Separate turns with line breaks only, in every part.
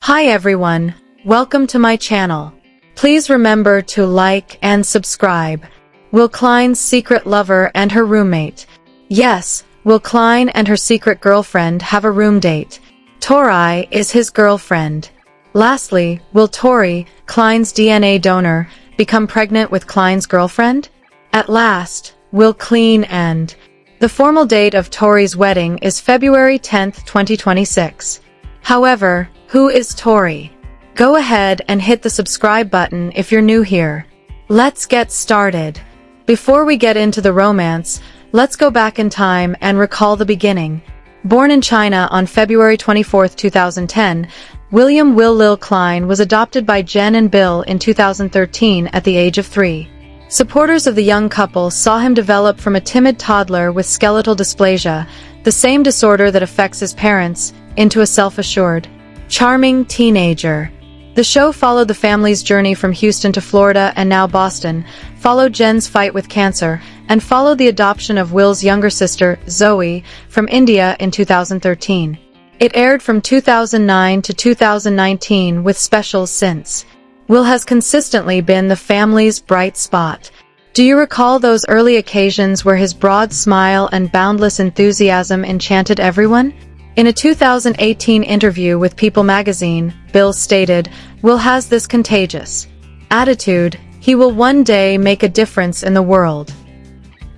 Hi everyone, welcome to my channel. Please remember to like and subscribe. Will Klein's secret lover and her roommate. Yes, Will Klein and her secret girlfriend have a room date. Tori is his girlfriend. Lastly, will Tori, Klein's DNA donor, become pregnant with Klein's girlfriend? At last, will Klein end? The formal date of Tori's wedding is February 10, 2026. However, who is Tori? Go ahead and hit the subscribe button if you're new here. Let's get started. Before we get into the romance, let's go back in time and recall the beginning. Born in China on February 24, 2010, William Will Lil Klein was adopted by Jen and Bill in 2013 at the age of 3. Supporters of the young couple saw him develop from a timid toddler with skeletal dysplasia, the same disorder that affects his parents, into a self-assured, charming teenager. The show followed the family's journey from Houston to Florida and now Boston, followed Jen's fight with cancer, and followed the adoption of Will's younger sister, Zoey, from India in 2013. It aired from 2009 to 2019 with specials since. Will has consistently been the family's bright spot. Do you recall those early occasions where his broad smile and boundless enthusiasm enchanted everyone? In a 2018 interview with People magazine, Bill stated, "Will has this contagious attitude. He will one day make a difference in the world."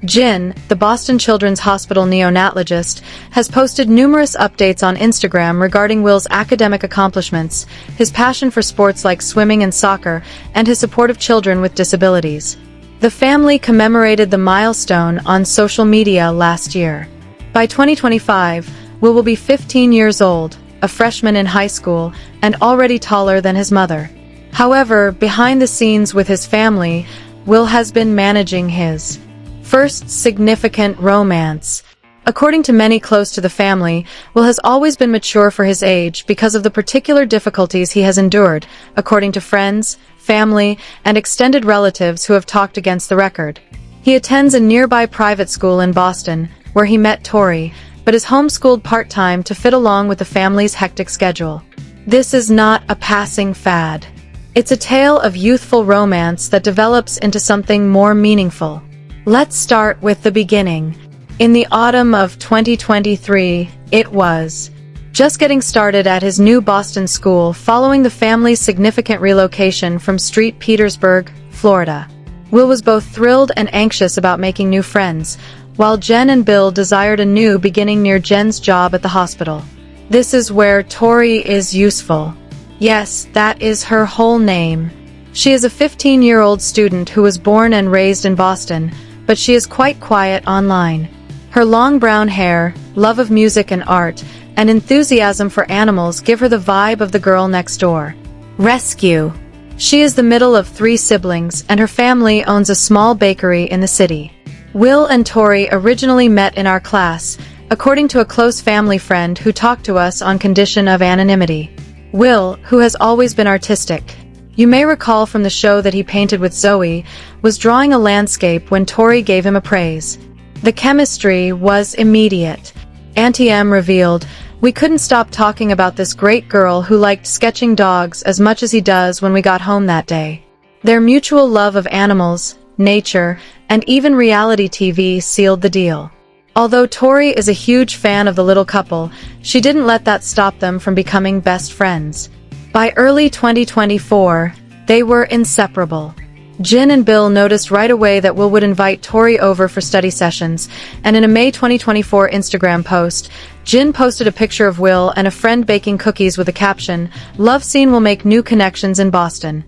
Jin, the Boston Children's Hospital neonatologist, has posted numerous updates on Instagram regarding Will's academic accomplishments, his passion for sports like swimming and soccer, and his support of children with disabilities. The family commemorated the milestone on social media last year. By 2025, Will be 15 years old, a freshman in high school, and already taller than his mother. However, behind the scenes with his family, Will has been managing his first significant romance. According to many close to the family, Will has always been mature for his age because of the particular difficulties he has endured, according to friends, family, and extended relatives who have talked against the record. He attends a nearby private school in Boston, where he met Tori, but is homeschooled part-time to fit along with the family's hectic schedule. This is not a passing fad. It's a tale of youthful romance that develops into something more meaningful. Let's start with the beginning. In the autumn of 2023, it was just getting started at his new Boston school following the family's significant relocation from St. Petersburg, Florida. Will was both thrilled and anxious about making new friends, while Jen and Bill desired a new beginning near Jen's job at the hospital. This is where Tori is useful. Yes, that is her whole name. She is a 15-year-old student who was born and raised in Boston, but she is quite quiet online. Her long brown hair, love of music and art, and enthusiasm for animals give her the vibe of the girl next door. Rescue. She is the middle of 3 siblings, and her family owns a small bakery in the city. Will and Tori originally met in our class, according to a close family friend who talked to us on condition of anonymity. Will, who has always been artistic, you may recall from the show that he painted with Zoey, was drawing a landscape when Tori gave him a praise. The chemistry was immediate. Auntie M revealed, "We couldn't stop talking about this great girl who liked sketching dogs as much as he does when we got home that day." Their mutual love of animals, nature, and even reality TV sealed the deal. Although Tori is a huge fan of the little couple, she didn't let that stop them from becoming best friends. By early 2024, they were inseparable. Jin and Bill noticed right away that Will would invite Tori over for study sessions, and in a May 2024 Instagram post, Jin posted a picture of Will and a friend baking cookies with a caption, "Love scene will make new connections in Boston."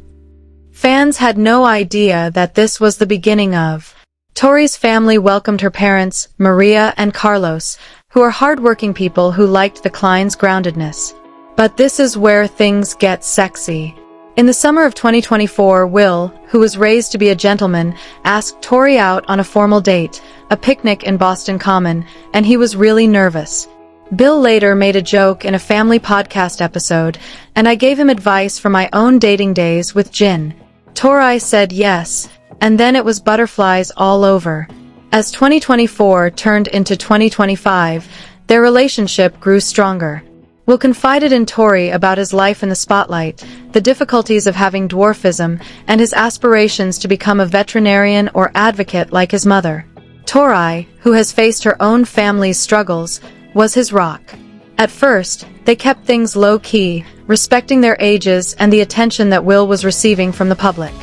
Fans had no idea that this was the beginning of. Tori's family welcomed her parents, Maria and Carlos, who are hardworking people who liked the Klein's groundedness. But this is where things get sexy. In the summer of 2024, Will, who was raised to be a gentleman, asked Tori out on a formal date, a picnic in Boston Common, and he was really nervous. Bill later made a joke in a family podcast episode, and I gave him advice from my own dating days with Jin. Tori said yes, and then it was butterflies all over. As 2024 turned into 2025, their relationship grew stronger. Will confided in Tori about his life in the spotlight, the difficulties of having dwarfism, and his aspirations to become a veterinarian or advocate like his mother. Tori, who has faced her own family's struggles, was his rock. At first, they kept things low-key, respecting their ages and the attention that Will was receiving from the public.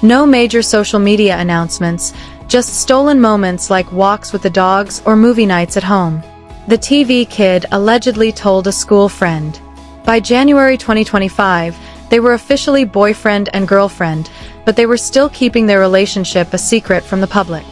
No major social media announcements, just stolen moments like walks with the dogs or movie nights at home. The TV kid allegedly told a school friend. By January 2025, they were officially boyfriend and girlfriend, but they were still keeping their relationship a secret from the public.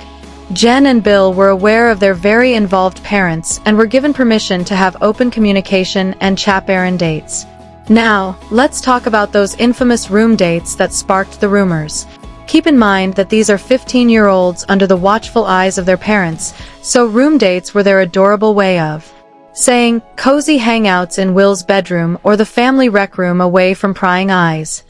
Jen and Bill were aware of their very involved parents and were given permission to have open communication and chaperone dates. Now, let's talk about those infamous room dates that sparked the rumors. Keep in mind that these are 15-year-olds under the watchful eyes of their parents, so room dates were their adorable way of saying cozy hangouts in Will's bedroom or the family rec room away from prying eyes.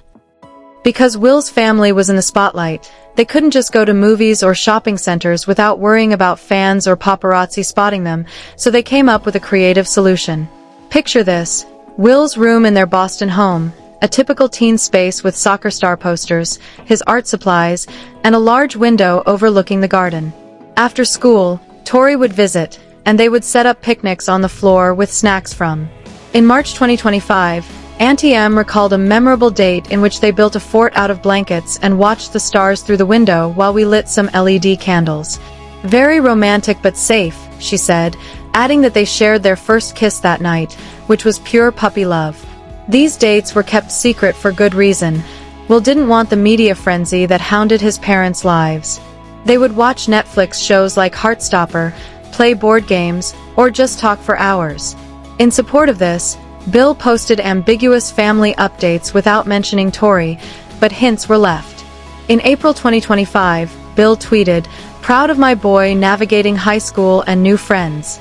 Because Will's family was in the spotlight, they couldn't just go to movies or shopping centers without worrying about fans or paparazzi spotting them, so they came up with a creative solution. Picture this: Will's room in their Boston home, a typical teen space with soccer star posters, his art supplies, and a large window overlooking the garden. After school, Tori would visit, and they would set up picnics on the floor with snacks from. In March 2025, Auntie M recalled a memorable date in which they built a fort out of blankets and watched the stars through the window while we lit some LED candles. Very romantic but safe, she said, adding that they shared their first kiss that night, which was pure puppy love. These dates were kept secret for good reason. Will didn't want the media frenzy that hounded his parents' lives. They would watch Netflix shows like Heartstopper, play board games, or just talk for hours. In support of this, Bill posted ambiguous family updates without mentioning Tori, but hints were left. In April 2025, Bill tweeted, "Proud of my boy navigating high school and new friends."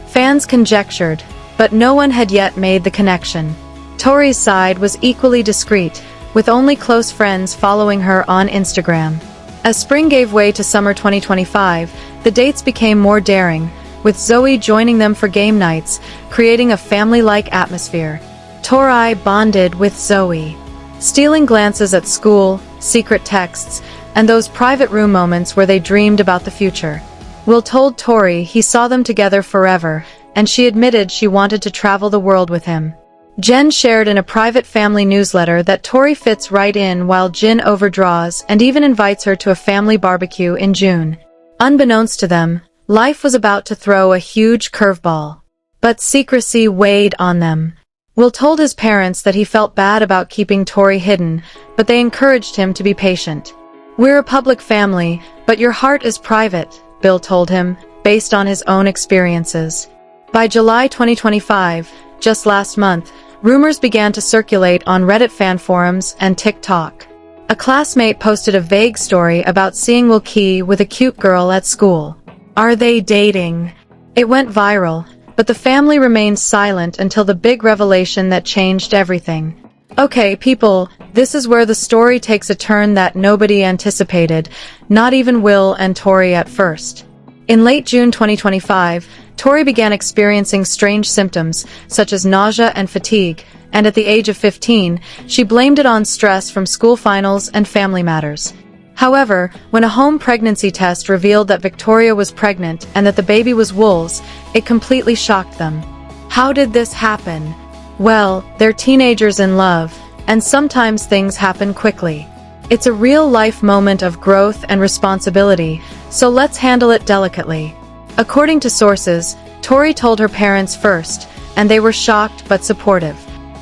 Fans conjectured, but no one had yet made the connection. Tori's side was equally discreet, with only close friends following her on Instagram. As spring gave way to summer 2025, the dates became more daring, with Zoey joining them for game nights, creating a family-like atmosphere. Tori bonded with Zoey, stealing glances at school, secret texts, and those private room moments where they dreamed about the future. Will told Tori he saw them together forever, and she admitted she wanted to travel the world with him. Jen shared in a private family newsletter that Tori fits right in while Jin overdraws and even invites her to a family barbecue in June. Unbeknownst to them, life was about to throw a huge curveball. But secrecy weighed on them. Will told his parents that he felt bad about keeping Tori hidden, but they encouraged him to be patient. "We're a public family, but your heart is private," Bill told him, based on his own experiences. By July 2025, just last month, rumors began to circulate on Reddit fan forums and TikTok. A classmate posted a vague story about seeing Will Key with a cute girl at school. Are they dating? It went viral, but the family remained silent until the big revelation that changed everything. Okay, people, this is where the story takes a turn that nobody anticipated, not even Will and Tori at first. In late June 2025, Tori began experiencing strange symptoms, such as nausea and fatigue, and at the age of 15, she blamed it on stress from school finals and family matters. However, when a home pregnancy test revealed that Victoria was pregnant and that the baby was Wool's, it completely shocked them. How did this happen? Well, they're teenagers in love, and sometimes things happen quickly. It's a real-life moment of growth and responsibility, so let's handle it delicately. According to sources, Tori told her parents first, and they were shocked but supportive.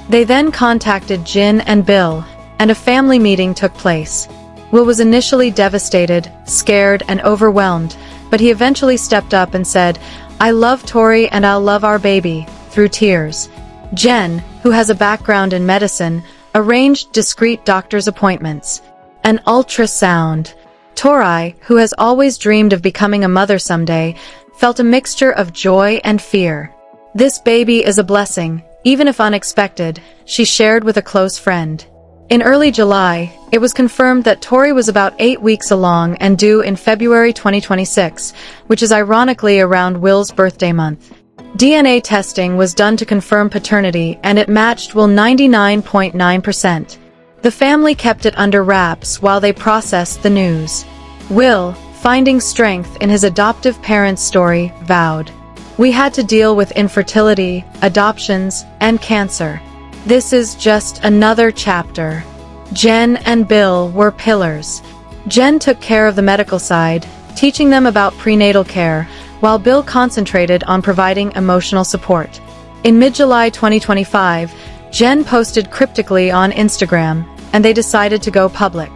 They then contacted Jin and Bill, and a family meeting took place. Will was initially devastated, scared, and overwhelmed, but he eventually stepped up and said, "I love Tori and I'll love our baby," through tears. Jen, who has a background in medicine, arranged discreet doctor's appointments. An ultrasound. Tori, who has always dreamed of becoming a mother someday, felt a mixture of joy and fear. "This baby is a blessing, even if unexpected," she shared with a close friend. In early July, it was confirmed that Tori was about 8 weeks along and due in February 2026, which is ironically around Will's birthday month. DNA testing was done to confirm paternity and it matched Will 99.9%. The family kept it under wraps while they processed the news. Will, finding strength in his adoptive parents' story, vowed, "We had to deal with infertility, adoptions, and cancer. This is just another chapter." Jen and Bill were pillars. Jen took care of the medical side, teaching them about prenatal care, while Bill concentrated on providing emotional support. In mid-July 2025, Jen posted cryptically on Instagram, and they decided to go public.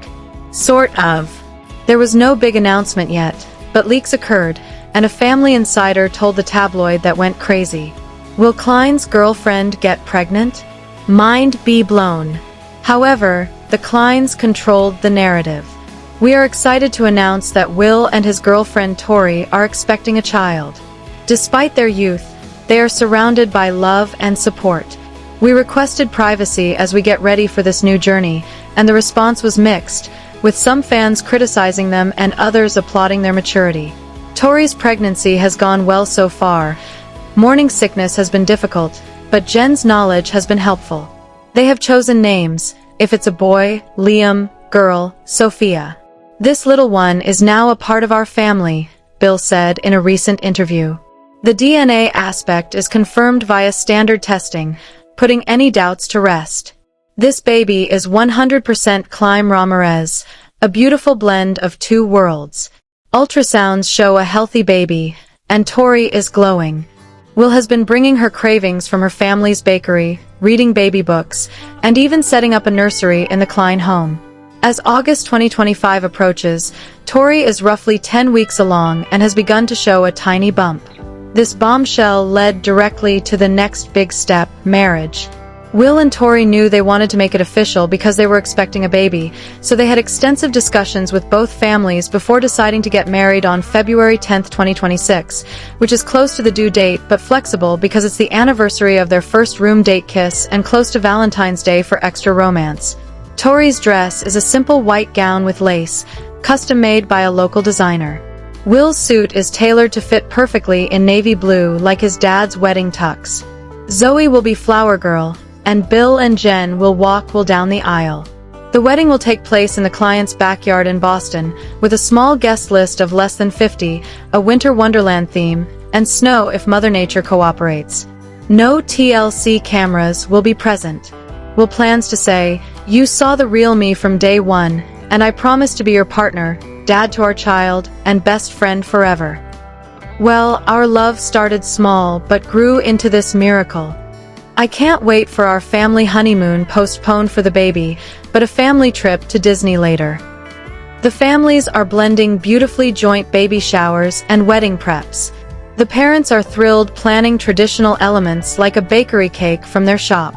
Sort of. There was no big announcement yet, but leaks occurred, and a family insider told the tabloid that went crazy. Will Klein's girlfriend get pregnant? Mind be blown. However, the Kleins controlled the narrative. We are excited to announce that Will and his girlfriend Tori are expecting a child. Despite their youth, they are surrounded by love and support. We requested privacy as we get ready for this new journey, and the response was mixed, with some fans criticizing them and others applauding their maturity. Tori's pregnancy has gone well so far. Morning sickness has been difficult, but Jen's knowledge has been helpful. They have chosen names. If it's a boy, Liam; girl, Sophia. "This little one is now a part of our family," Bill said in a recent interview. The DNA aspect is confirmed via standard testing, putting any doubts to rest. This baby is 100% Klein Ramirez, a beautiful blend of two worlds. Ultrasounds show a healthy baby, and Tori is glowing. Will has been bringing her cravings from her family's bakery, reading baby books, and even setting up a nursery in the Klein home. As August 2025 approaches, Tori is roughly 10 weeks along and has begun to show a tiny bump. This bombshell led directly to the next big step, marriage. Will and Tori knew they wanted to make it official because they were expecting a baby, so they had extensive discussions with both families before deciding to get married on February 10, 2026, which is close to the due date but flexible because it's the anniversary of their first room date kiss and close to Valentine's Day for extra romance. Tori's dress is a simple white gown with lace, custom-made by a local designer. Will's suit is tailored to fit perfectly in navy blue like his dad's wedding tux. Zoey will be flower girl, and Bill and Jen will walk Will down the aisle. The wedding will take place in the client's backyard in Boston, with a small guest list of less than 50, a winter wonderland theme, and snow if Mother Nature cooperates. No TLC cameras will be present. Will plans to say, "You saw the real me from day one, and I promise to be your partner, dad to our child, and best friend forever." Well, our love started small but grew into this miracle. I can't wait for our family honeymoon postponed for the baby, but a family trip to Disney later. The families are blending beautifully joint baby showers and wedding preps. The parents are thrilled planning traditional elements like a bakery cake from their shop.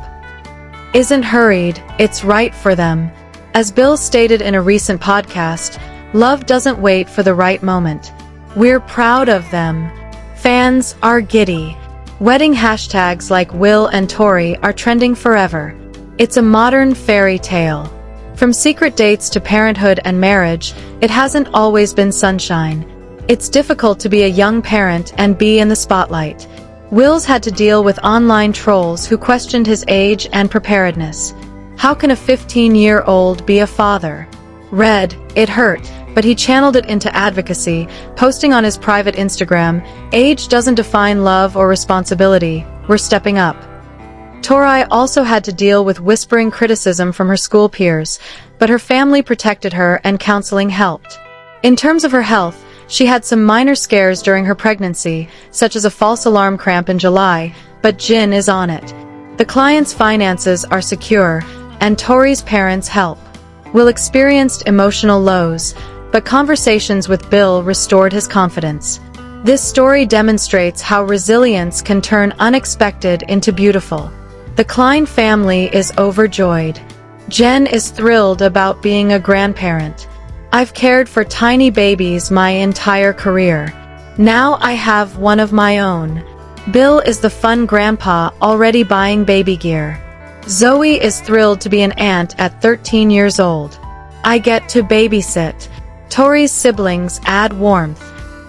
Isn't hurried, it's right for them. As Bill stated in a recent podcast, love doesn't wait for the right moment. We're proud of them. Fans are giddy. Wedding hashtags like Will and Tori are trending forever. It's a modern fairy tale. From secret dates to parenthood and marriage, it hasn't always been sunshine. It's difficult to be a young parent and be in the spotlight. Will's had to deal with online trolls who questioned his age and preparedness. How can a 15-year-old be a father? Read, it hurt, but he channeled it into advocacy, posting on his private Instagram, "Age doesn't define love or responsibility, we're stepping up." Tori also had to deal with whispering criticism from her school peers, but her family protected her and counseling helped. In terms of her health, she had some minor scares during her pregnancy, such as a false alarm cramp in July, but Jin is on it. The client's finances are secure, and Tori's parents help. Will experienced emotional lows, but conversations with Bill restored his confidence. This story demonstrates how resilience can turn unexpected into beautiful. The Klein family is overjoyed. Jen is thrilled about being a grandparent. "I've cared for tiny babies my entire career. Now I have one of my own." Bill is the fun grandpa already buying baby gear. Zoey is thrilled to be an aunt at 13 years old. "I get to babysit." Tori's siblings add warmth.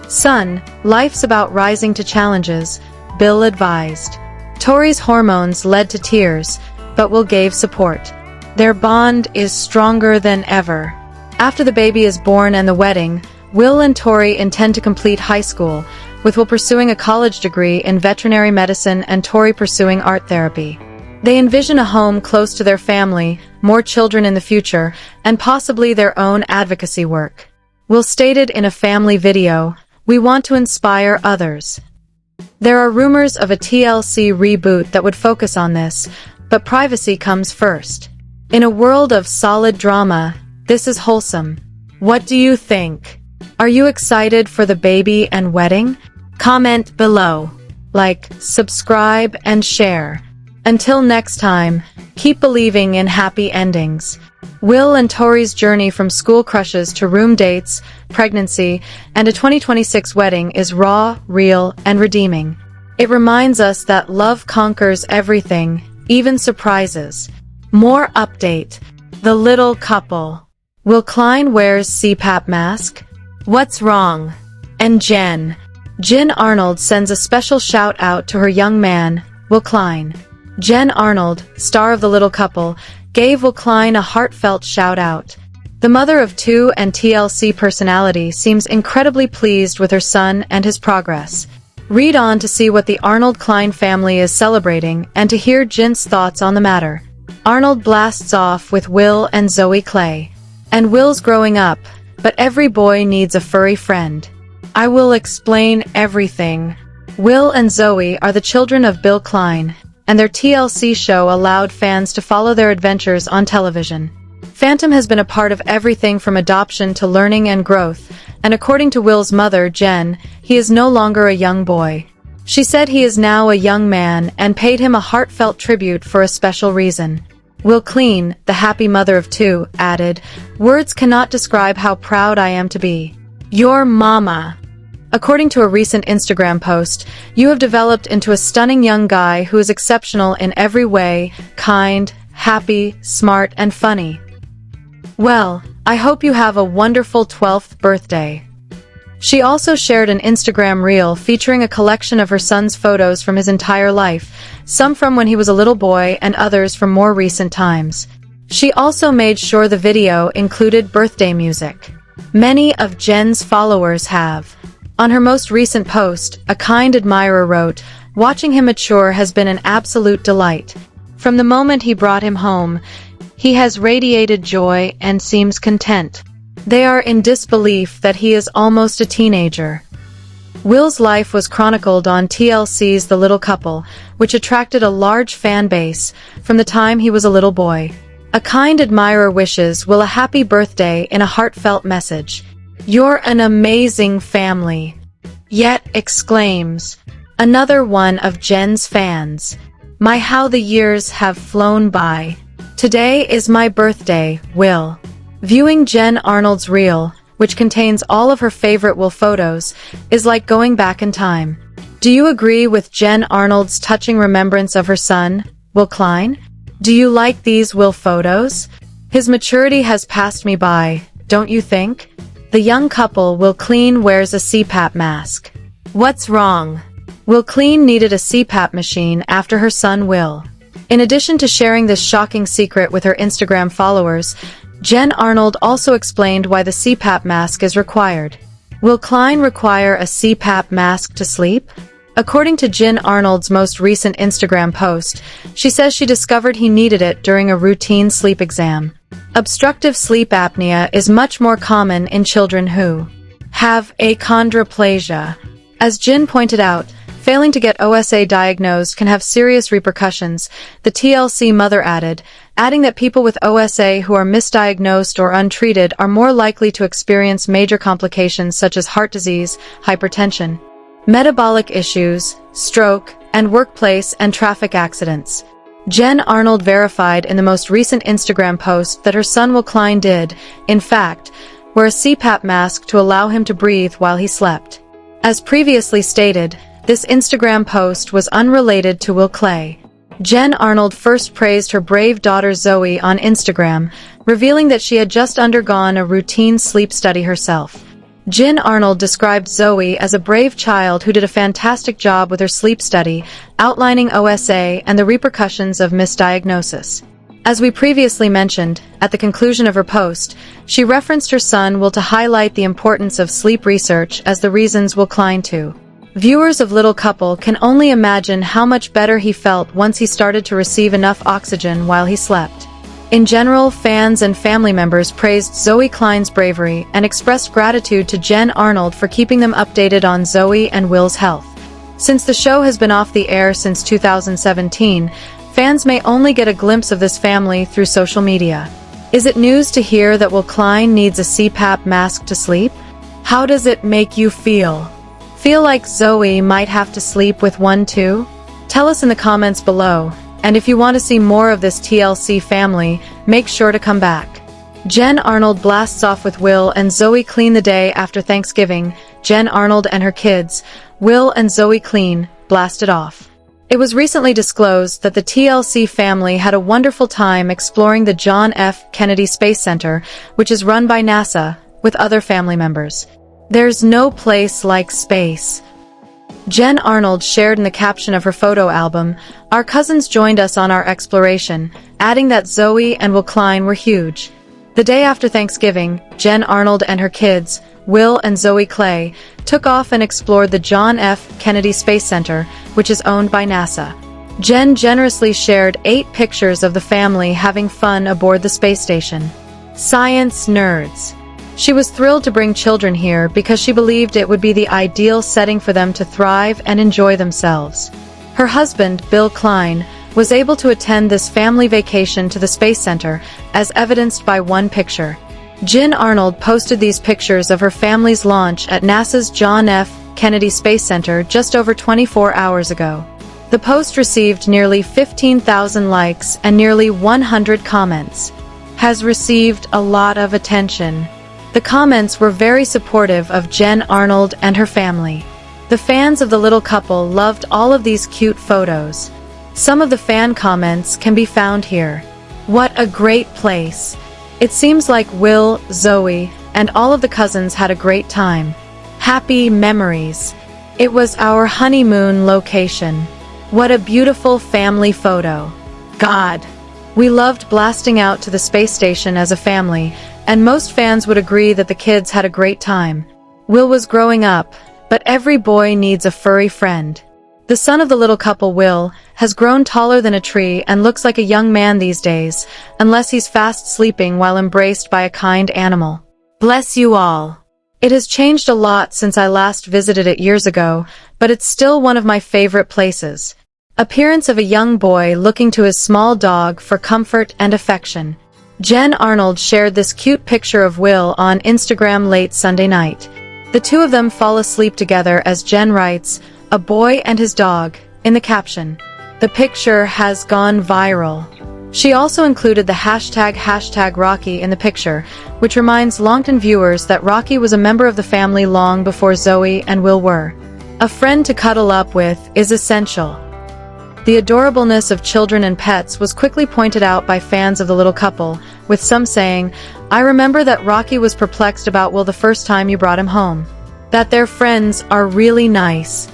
"Son, life's about rising to challenges." Bill advised. Tori's hormones led to tears, but Will gave support. Their bond is stronger than ever. After the baby is born and the wedding, Will and Tori intend to complete high school, with Will pursuing a college degree in veterinary medicine and Tori pursuing art therapy. They envision a home close to their family, more children in the future, and possibly their own advocacy work. Will stated in a family video, "We want to inspire others." There are rumors of a TLC reboot that would focus on this, but privacy comes first. In a world of solid drama, this is wholesome. What do you think? Are you excited for the baby and wedding? Comment below. Like, subscribe, and share. Until next time, keep believing in happy endings. Will and Tori's journey from school crushes to room dates, pregnancy, and a 2026 wedding is raw, real, and redeeming. It reminds us that love conquers everything, even surprises. More update. The little couple. Will Klein wears CPAP mask? What's wrong? And Jen Arnold sends a special shout-out to her young man, Will Klein. Jen Arnold, star of The Little Couple, gave Will Klein a heartfelt shout-out. The mother of two and TLC personality seems incredibly pleased with her son and his progress. Read on to see what the Arnold Klein family is celebrating and to hear Jen's thoughts on the matter. Arnold blasts off with Will and Zoey Clay. And Will's growing up, but every boy needs a furry friend. I will explain everything. Will and Zoey are the children of Bill Klein, and their TLC show allowed fans to follow their adventures on television. Phantom has been a part of everything from adoption to learning and growth, and according to Will's mother, Jen, he is no longer a young boy. She said he is now a young man and paid him a heartfelt tribute for a special reason. Will Klein, the happy mother of two, added, "Words cannot describe how proud I am to be your mama." According to a recent Instagram post, you have developed into a stunning young guy who is exceptional in every way, kind, happy, smart, and funny. Well, I hope you have a wonderful 12th birthday. She also shared an Instagram reel featuring a collection of her son's photos from his entire life, some from when he was a little boy and others from more recent times. She also made sure the video included birthday music. Many of Jen's followers have. On her most recent post, a kind admirer wrote, "Watching him mature has been an absolute delight. From the moment he brought him home, he has radiated joy and seems content. They are in disbelief that he is almost a teenager." Will's life was chronicled on TLC's The Little Couple, which attracted a large fan base from the time he was a little boy. A kind admirer wishes Will a happy birthday in a heartfelt message. "You're an amazing family." Yet exclaims another one of Jen's fans. "My, how the years have flown by. Today is my birthday, Will." Viewing Jen Arnold's reel, which contains all of her favorite Will photos, is like going back in time. Do you agree with Jen Arnold's touching remembrance of her son, Will Klein? Do you like these Will photos? His maturity has passed me by, don't you think? The young couple, Will Klein wears a CPAP mask. What's wrong? Will Klein needed a CPAP machine after her son Will. In addition to sharing this shocking secret with her Instagram followers, Jen Arnold also explained why the CPAP mask is required. Will Klein require a CPAP mask to sleep? According to Jen Arnold's most recent Instagram post, she says she discovered he needed it during a routine sleep exam. Obstructive sleep apnea is much more common in children who have achondroplasia. As Jen pointed out, failing to get OSA diagnosed can have serious repercussions, the TLC mother added, adding that people with OSA who are misdiagnosed or untreated are more likely to experience major complications such as heart disease, hypertension, metabolic issues, stroke, and workplace and traffic accidents. Jen Arnold verified in the most recent Instagram post that her son Will Klein did, in fact, wear a CPAP mask to allow him to breathe while he slept. As previously stated, this Instagram post was unrelated to Will Clay. Jen Arnold first praised her brave daughter Zoey on Instagram, revealing that she had just undergone a routine sleep study herself. Jen Arnold described Zoey as a brave child who did a fantastic job with her sleep study, outlining OSA and the repercussions of misdiagnosis. As we previously mentioned, at the conclusion of her post, she referenced her son Will to highlight the importance of sleep research as the reasons Will Klein too. Viewers of Little Couple can only imagine how much better he felt once he started to receive enough oxygen while he slept. In general, fans and family members praised Zoey Klein's bravery and expressed gratitude to Jen Arnold for keeping them updated on Zoey and Will's health. Since the show has been off the air since 2017, fans may only get a glimpse of this family through social media. Is it news to hear that Will Klein needs a CPAP mask to sleep? How does it make you feel? Feel like Zoey might have to sleep with one too? Tell us in the comments below. And if you want to see more of this TLC family, make sure to come back. Jen Arnold blasts off with Will and Zoey Klein the day after Thanksgiving. Jen Arnold and her kids, Will and Zoey Klein, blasted off. It was recently disclosed that the TLC family had a wonderful time exploring the John F. Kennedy Space Center, which is run by NASA, with other family members. There's no place like space. Jen Arnold shared in the caption of her photo album, "Our cousins joined us on our exploration," adding that Zoey and Will Klein were huge. The day after Thanksgiving, Jen Arnold and her kids, Will and Zoey Klein, took off and explored the John F. Kennedy Space Center, which is owned by NASA. Jen generously shared 8 pictures of the family having fun aboard the space station. Science nerds. She was thrilled to bring children here because she believed it would be the ideal setting for them to thrive and enjoy themselves. Her husband, Bill Klein, was able to attend this family vacation to the Space Center, as evidenced by one picture. Jen Arnold posted these pictures of her family's launch at NASA's John F. Kennedy Space Center just over 24 hours ago. The post received nearly 15,000 likes and nearly 100 comments. Has received a lot of attention. The comments were very supportive of Jen Arnold and her family. The fans of the Little Couple loved all of these cute photos. Some of the fan comments can be found here. What a great place. It seems like Will, Zoey, and all of the cousins had a great time. Happy memories. It was our honeymoon location. What a beautiful family photo. God. We loved blasting out to the space station as a family, and most fans would agree that the kids had a great time. Will was growing up, but every boy needs a furry friend. The son of the Little Couple, Will, has grown taller than a tree and looks like a young man these days, unless he's fast sleeping while embraced by a kind animal. Bless you all. It has changed a lot since I last visited it years ago, but it's still one of my favorite places. Appearance of a young boy looking to his small dog for comfort and affection. Jen Arnold shared this cute picture of Will on Instagram late Sunday night. The two of them fall asleep together as Jen writes, "A boy and his dog," in the caption. The picture has gone viral. She also included the hashtag Rocky in the picture, which reminds Longton viewers that Rocky was a member of the family long before Zoey and Will were. A friend to cuddle up with is essential. The adorableness of children and pets was quickly pointed out by fans of the Little Couple, with some saying, "I remember that Rocky was perplexed about Will the first time you brought him home. That their friends are really nice."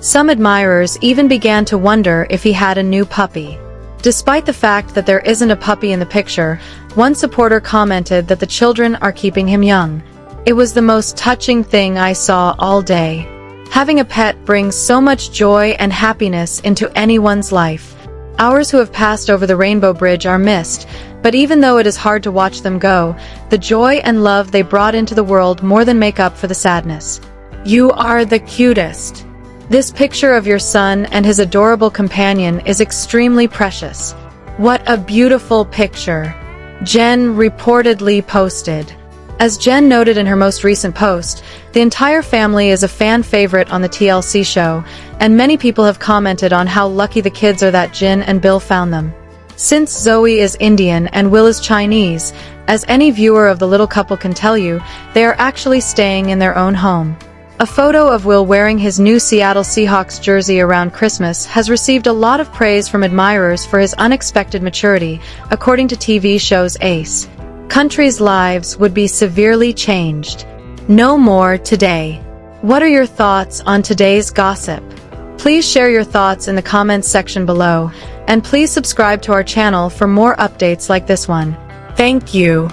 Some admirers even began to wonder if he had a new puppy. Despite the fact that there isn't a puppy in the picture, one supporter commented that the children are keeping him young. "It was the most touching thing I saw all day." Having a pet brings so much joy and happiness into anyone's life. Ours who have passed over the Rainbow Bridge are missed, but even though it is hard to watch them go, the joy and love they brought into the world more than make up for the sadness. You are the cutest. This picture of your son and his adorable companion is extremely precious. What a beautiful picture. Jen reportedly posted. As Jen noted in her most recent post, the entire family is a fan favorite on the TLC show, and many people have commented on how lucky the kids are that Jen and Bill found them. Since Zoey is Indian and Will is Chinese, as any viewer of the Little Couple can tell you, they are actually staying in their own home. A photo of Will wearing his new Seattle Seahawks jersey around Christmas has received a lot of praise from admirers for his unexpected maturity, according to TV show's Ace. Countries' lives would be severely changed. No more today. What are your thoughts on today's gossip? Please share your thoughts in the comments section below, and please subscribe to our channel for more updates like this one. Thank you.